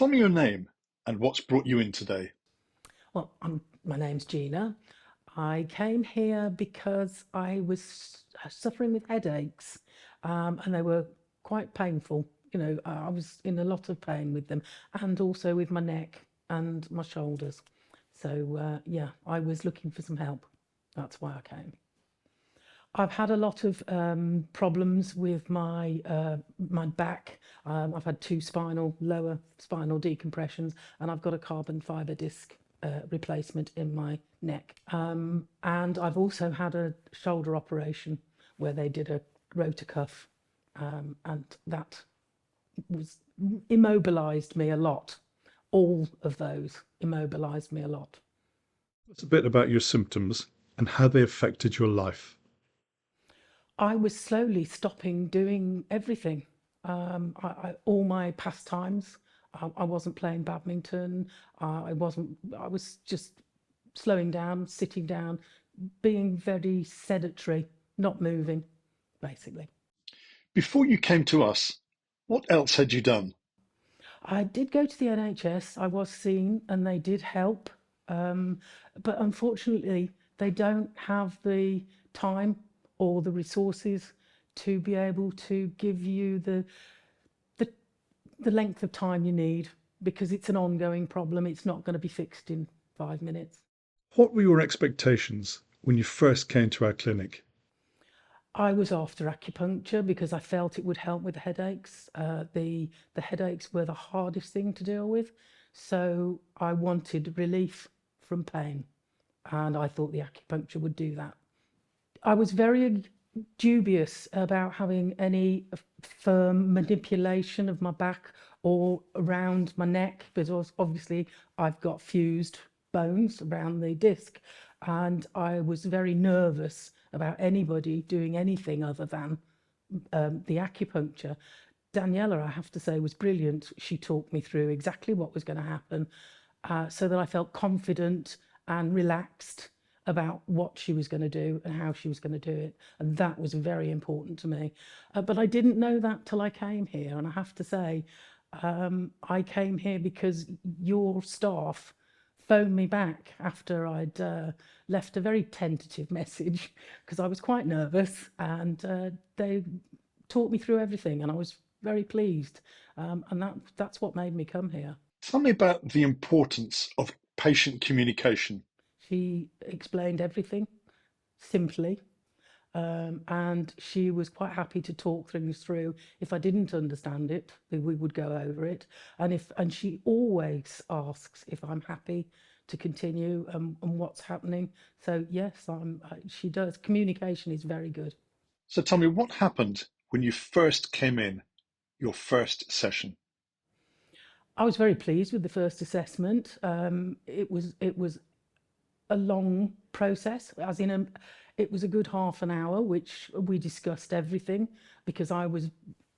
Tell me your name and what's brought you in today. Well, my name's Gina. I came here because I was suffering with headaches, and they were quite painful. I was in a lot of pain with them, and also with my neck and my shoulders. So, yeah, I was looking for some help. That's why I came. I've had a lot of problems with my back. I've had two lower spinal decompressions, and I've got a carbon fibre disc replacement in my neck. And I've also had a shoulder operation where they did a rotor cuff, and that was immobilised me a lot. All of those immobilised me a lot. It's a bit about your symptoms and how they affected your life. I was slowly stopping doing everything. All my pastimes. I wasn't playing badminton. I was just slowing down, sitting down, being very sedentary, not moving, basically. Before you came to us, what else had you done? I did go to the NHS. I was seen, and they did help. Um, but unfortunately, they don't have the time or the resources to be able to give you the the length of time you need because it's an ongoing problem. It's not going to be fixed in 5 minutes. What were your expectations when you first came to our clinic? I was after acupuncture because I felt it would help with the headaches. The headaches were the hardest thing to deal with, so I wanted relief from pain, and I thought the acupuncture would do that. I was very dubious about having any firm manipulation of my back or around my neck because obviously I've got fused bones around the disc, and I was very nervous about anybody doing anything other than the acupuncture. Daniela, I have to say, was brilliant. She talked me through exactly what was going to happen, so that I felt confident and relaxed about what she was going to do and how she was going to do it. And that was very important to me. But I didn't know that till I came here. And I have to say, I came here because your staff phoned me back after I'd left a very tentative message because I was quite nervous, and they talked me through everything, and I was very pleased. And that's what made me come here. Tell me about the importance of patient communication. She explained everything simply, and she was quite happy to talk things through. If I didn't understand it, we would go over it. And she always asks if I'm happy to continue, and what's happening. So yes, she does. Communication is very good. So tell me what happened when you first came in, your first session. I was very pleased with the first assessment. It was a long process, as in it was a good half an hour, which we discussed everything because I was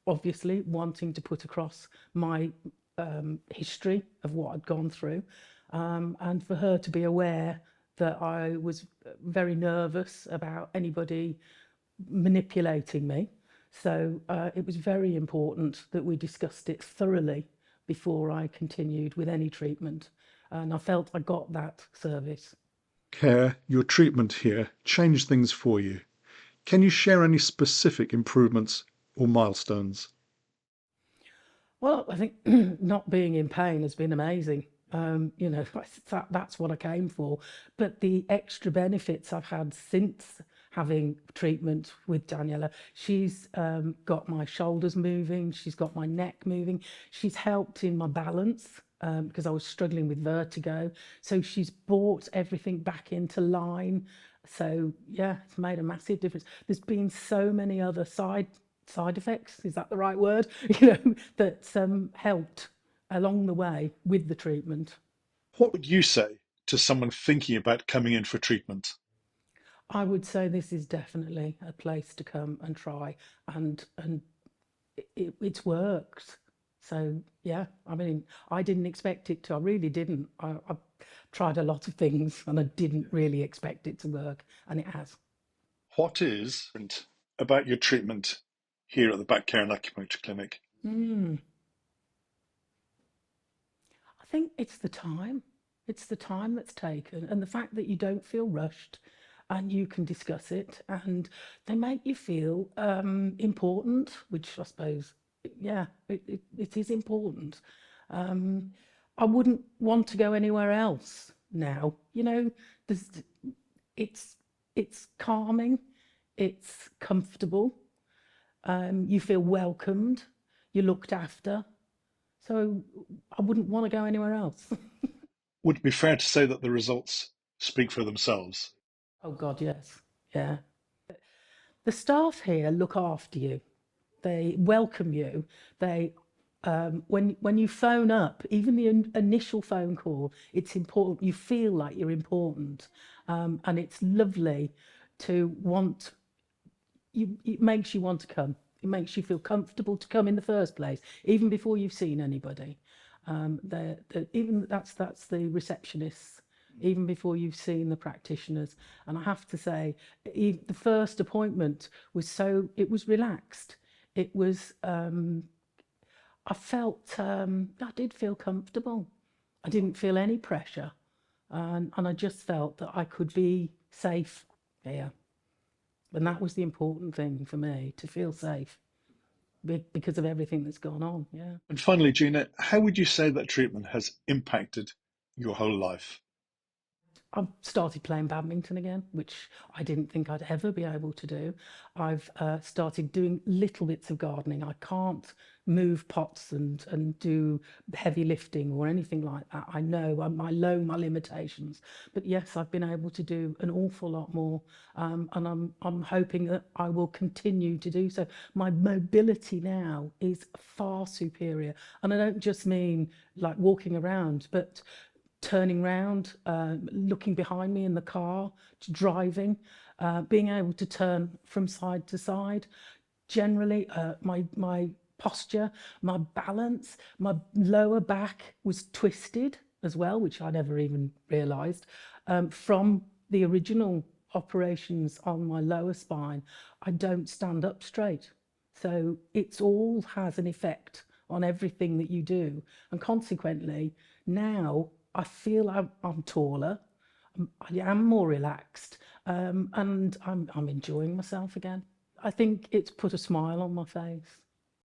obviously wanting to put across my history of what I'd gone through, and for her to be aware that I was very nervous about anybody manipulating me. So it was very important that we discussed it thoroughly before I continued with any treatment. And I felt I got that service. Care, your treatment here changed things for you. Can you share any specific improvements or milestones? Well, I think not being in pain has been amazing. That's what I came for. But the extra benefits I've had since having treatment with Daniela, she's got my shoulders moving, she's got my neck moving, she's helped in my balance. Because I was struggling with vertigo. So she's brought everything back into line. So yeah, it's made a massive difference. There's been so many other side effects, is that the right word? That helped along the way with the treatment. What would you say to someone thinking about coming in for treatment? I would say this is definitely a place to come and try, and it's worked. So yeah, I mean, I didn't expect it to. I really didn't. I've tried a lot of things, and I didn't really expect it to work, and it has. What is different about your treatment here at the Back Care and Acupuncture Clinic? Mm. think it's the time. It's the time that's taken and the fact that you don't feel rushed and you can discuss it and they make you feel important, which I suppose, yeah, it is important. Um, I wouldn't want to go anywhere else now. You know, there's, it's it's calming, it's comfortable, you feel welcomed, you're looked after. So I wouldn't want to go anywhere else. Would it be fair to say that the results speak for themselves? Oh God, yes. Yeah. The staff here look after you. They welcome you. They when you phone up, even the initial phone call, it's important. You feel like you're important, and it's lovely to want you. It makes you want to come. It makes you feel comfortable to come in the first place, even before you've seen anybody. Even that's the receptionists, even before you've seen the practitioners. And I have to say, the first appointment was it was relaxed. It was I did feel comfortable. I didn't feel any pressure, and I just felt that I could be safe here. And that was the important thing for me, to feel safe because of everything that's gone on. Yeah. And finally, Gina, how would you say that treatment has impacted your whole life? I've started playing badminton again, which I didn't think I'd ever be able to do. I've started doing little bits of gardening. I can't move pots and do heavy lifting or anything like that. I know I know my limitations, but yes, I've been able to do an awful lot more, and I'm hoping that I will continue to do so. My mobility now is far superior, and I don't just mean like walking around, but turning round, looking behind me in the car, driving, being able to turn from side to side. Generally, my posture, my balance, my lower back was twisted as well, which I never even realised. From the original operations on my lower spine, I don't stand up straight. So it's all has an effect on everything that you do. And consequently, now I feel I'm taller, I am more relaxed, and I'm enjoying myself again. I think it's put a smile on my face.